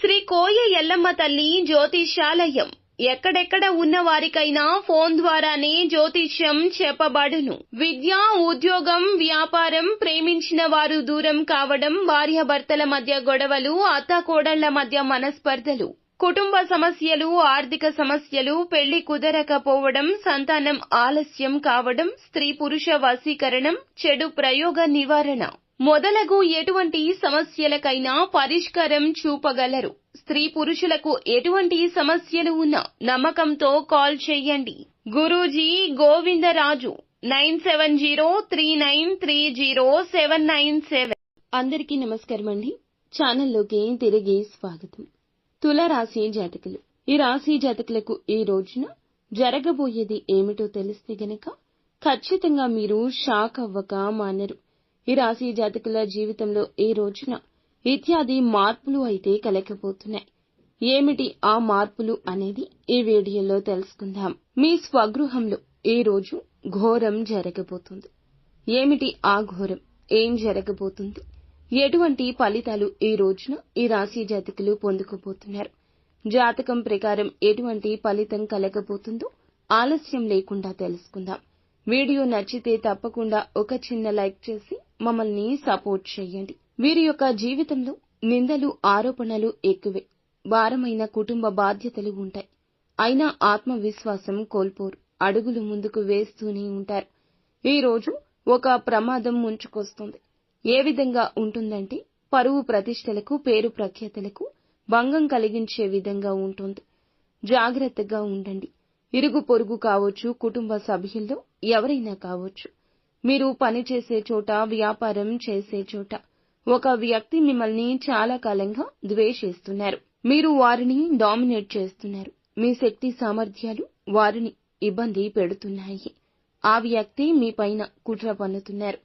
శ్రీ కోయ ఎల్లమ్మ తల్లి జ్యోతిష్యాలయం ఎక్కడెక్కడ ఉన్న వారికైనా ఫోన్ ద్వారానే జ్యోతిష్యం చెప్పబడును. విద్య, ఉద్యోగం, వ్యాపారం, ప్రేమించిన వారు దూరం కావడం, భార్యాభర్తల మధ్య గొడవలు, అత్తాకోడళ్ల మధ్య మనస్పర్ధలు, కుటుంబ సమస్యలు, ఆర్థిక సమస్యలు, పెళ్లి కుదరకపోవడం, సంతానం ఆలస్యం కావడం, స్త్రీ పురుష వశీకరణం, చెడు ప్రయోగ నివారణ మొదలగు ఎటువంటి సమస్యలకైనా పరిష్కారం చూపగలరు. స్త్రీ పురుషులకు ఎటువంటి సమస్యలు ఉన్నా నమ్మకంతో కాల్ చేయండి. గురూజీ గోవిందరాజు 9703930797. అందరికీ నమస్కారం అండి. ఛానల్లోకి తిరిగి స్వాగతం. తులారాశి జాతకులు, ఈ రాశి జాతకులకు ఈ రోజున జరగబోయేది ఏమిటో తెలిస్తే గనక ఖచ్చితంగా మీరు షాక్ అవ్వక మానరు. ఈ రాశి జాతకుల జీవితంలో ఈ రోజున ఇత్యాది మార్పులు అయితే కలగబోతున్నాయి. ఏమిటి ఆ మార్పులు అనేది ఈ వీడియోలో తెలుసుకుందాం. మీ స్వగృహంలో ఈ రోజు ఘోరం జరగబోతుంది. ఏమిటి ఆ ఘోరం? ఏం జరగబోతుంది? ఎటువంటి ఫలితాలు ఈ రోజున ఈ రాశి జాతకులు పొందుకోబోతున్నారు? జాతకం ప్రకారం ఎటువంటి ఫలితం కలగబోతుందో ఆలస్యం లేకుండా తెలుసుకుందాం. వీడియో నచ్చితే తప్పకుండా ఒక చిన్న లైక్ చేసి మమ్మల్ని సపోర్ట్ చేయండి. వీరి యొక్క జీవితంలో నిందలు, ఆరోపణలు ఎక్కువే. భారమైన కుటుంబ బాధ్యతలు ఉంటాయి. అయినా ఆత్మవిశ్వాసం కోల్పోరు. అడుగులు ముందుకు వేస్తూనే ఉంటారు. ఈ రోజు ఒక ప్రమాదం ముంచుకొస్తుంది. ఏ విధంగా ఉంటుందంటే పరువు ప్రతిష్టలకు, పేరు ప్రఖ్యాతలకు భంగం కలిగించే విధంగా ఉంటుంది. జాగ్రత్తగా ఉండండి. ఇరుగు పొరుగు కావచ్చు, కుటుంబ సభ్యుల్లో ఎవరైనా కావచ్చు, మీరు పనిచేసే చోట, వ్యాపారం చేసే చోట ఒక వ్యక్తి మిమ్మల్ని చాలా కాలంగా ద్వేషిస్తున్నారు. మీరు వారిని డామినేట్ చేస్తున్నారు. మీ శక్తి సామర్థ్యాలు వారిని ఇబ్బంది పెడుతున్నాయి. ఆ వ్యక్తి మీ పైన కుట్ర పన్నుతున్నారు.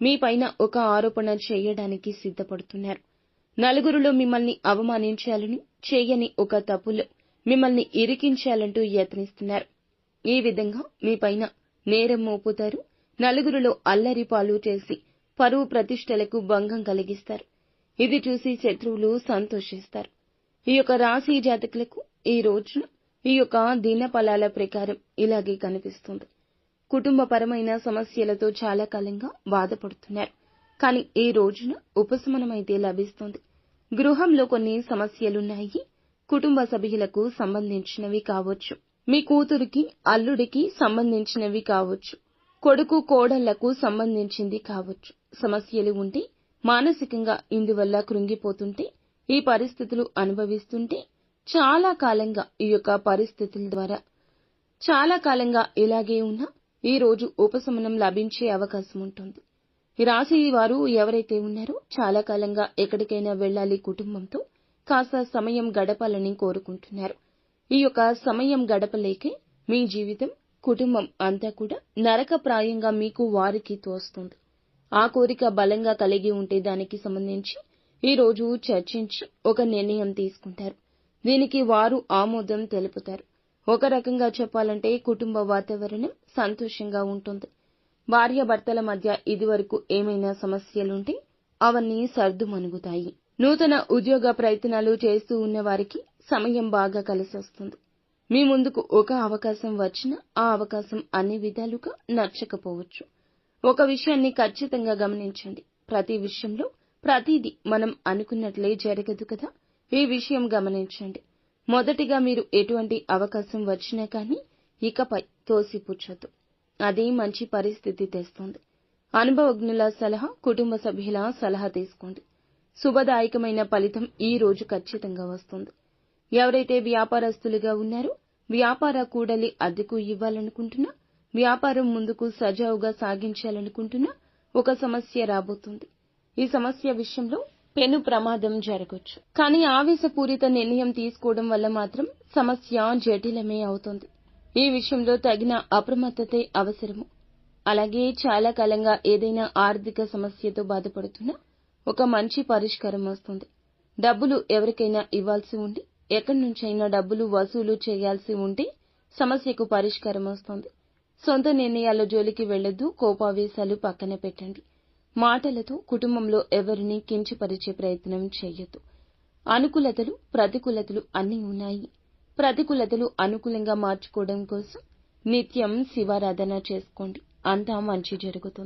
మీ పైన ఒక ఆరోపణ చేయడానికి సిద్ధపడుతున్నారు. నలుగురిలో మిమ్మల్ని అవమానించాలని, చేయని ఒక తప్పులో మిమ్మల్ని ఇరికించాలంటూ యత్నిస్తున్నారు. ఈ విధంగా మీ పైన నేరం మోపుతారు. నలుగురిలో అల్లరి పాలు చేసి పరువు ప్రతిష్టలకు భంగం కలిగిస్తారు. ఇది చూసి శత్రువులు సంతోషిస్తారు. ఈ యొక్క రాశి జాతకులకు ఈ రోజున ఈ యొక్క దిన ఫలాల ప్రకారం ఇలాగే కనిపిస్తుంది. కుటుంబపరమైన సమస్యలతో చాలా కాలంగా బాధపడుతున్నారు. కానీ ఈ రోజున ఉపశమనమైతే లభిస్తుంది. గృహంలో కొన్ని సమస్యలున్నాయి. కుటుంబ సభ్యులకు సంబంధించినవి కావచ్చు. మీ కూతురికి, అల్లుడికి సంబంధించినవి కావచ్చు. కొడుకు, కోడళ్లకు సంబంధించింది కావచ్చు. సమస్యలు ఉంటే, మానసికంగా ఇందువల్ల కృంగిపోతుంటే, ఈ పరిస్థితులు అనుభవిస్తుంటే చాలా కాలంగా ఈ యొక్క పరిస్థితుల ద్వారా చాలా కాలంగా ఇలాగే ఉన్నా ఈ రోజు ఉపశమనం లభించే అవకాశం ఉంటుంది. ఈ రాశి వారు ఎవరైతే ఉన్నారో చాలా కాలంగా ఎక్కడికైనా వెళ్లాలి, కుటుంబంతో కాస్త సమయం గడపాలని కోరుకుంటున్నారు. ఈ యొక్క సమయం గడపలేకే మీ జీవితం, కుటుంబం అంతా కూడా నరకప్రాయంగా మీకు వారికి తోస్తుంది. ఆ కోరిక బలంగా కలిగి ఉంటే దానికి సంబంధించి ఈ రోజు చర్చించి ఒక నిర్ణయం తీసుకుంటారు. దీనికి వారు ఆమోదం తెలుపుతారు. ఒక రకంగా చెప్పాలంటే కుటుంబ వాతావరణం సంతోషంగా ఉంటుంది. భార్యాభర్తల మధ్య ఇదివరకు ఏమైనా సమస్యలుంటే అవన్నీ సర్దుమణుగుతాయి. నూతన ఉద్యోగ ప్రయత్నాలు చేస్తూ ఉన్న వారికి సమయం బాగా కలిసొస్తుంది. మీ ముందుకు ఒక అవకాశం వచ్చినా ఆ అవకాశం అన్ని విధాలుగా నచ్చకపోవచ్చు. ఒక విషయాన్ని ఖచ్చితంగా గమనించండి. ప్రతి విషయంలో ప్రతిదీ మనం అనుకున్నట్లే జరగదు కదా. ఈ విషయం గమనించండి. మొదటిగా మీరు ఎటువంటి అవకాశం వచ్చినా కానీ ఇకపై తోసిపుచ్చొద్దు. అదే మంచి పరిస్థితి తెస్తుంది. అనుభవజ్ఞుల సలహా, కుటుంబ సభ్యుల సలహా తీసుకోండి. శుభదాయకమైన ఫలితం ఈ రోజు ఖచ్చితంగా వస్తుంది. ఎవరైతే వ్యాపారస్తులుగా ఉన్నారో, వ్యాపార కూడలి అద్దెకు ఇవ్వాలనుకుంటున్నా, వ్యాపారం ముందుకు సజావుగా సాగించాలనుకుంటున్నా ఒక సమస్య రాబోతుంది. ఈ సమస్య విషయంలో పెను ప్రమాదం జరగొచ్చు. కానీ ఆవేశపూరిత నిర్ణయం తీసుకోవడం వల్ల మాత్రం సమస్య జటిలమే అవుతుంది. ఈ విషయంలో తగిన అప్రమత్తతే అవసరము. అలాగే చాలా కాలంగా ఏదైనా ఆర్థిక సమస్యతో బాధపడుతున్నా ఒక మంచి పరిష్కారం వస్తుంది. డబ్బులు ఎవరికైనా ఇవ్వాల్సి ఉండి, ఎక్కడి నుంచైనా డబ్బులు వసూలు చేయాల్సి ఉంటే సమస్యకు పరిష్కారం వస్తుంది. సొంత నిర్ణయాల జోలికి వెళ్లొద్దు. కోపావేశాలు పక్కన పెట్టండి. మాటలతో కుటుంబంలో ఎవరిని కించపరిచే ప్రయత్నం చేయొద్దు. అనుకూలతలు ప్రతికూలతలు అన్నీ ఉన్నాయి. ప్రతికూలతలు అనుకూలంగా మార్చుకోవడం కోసం నిత్యం శివారాధన చేసుకోండి. అంతా మంచి జరుగుతుంది.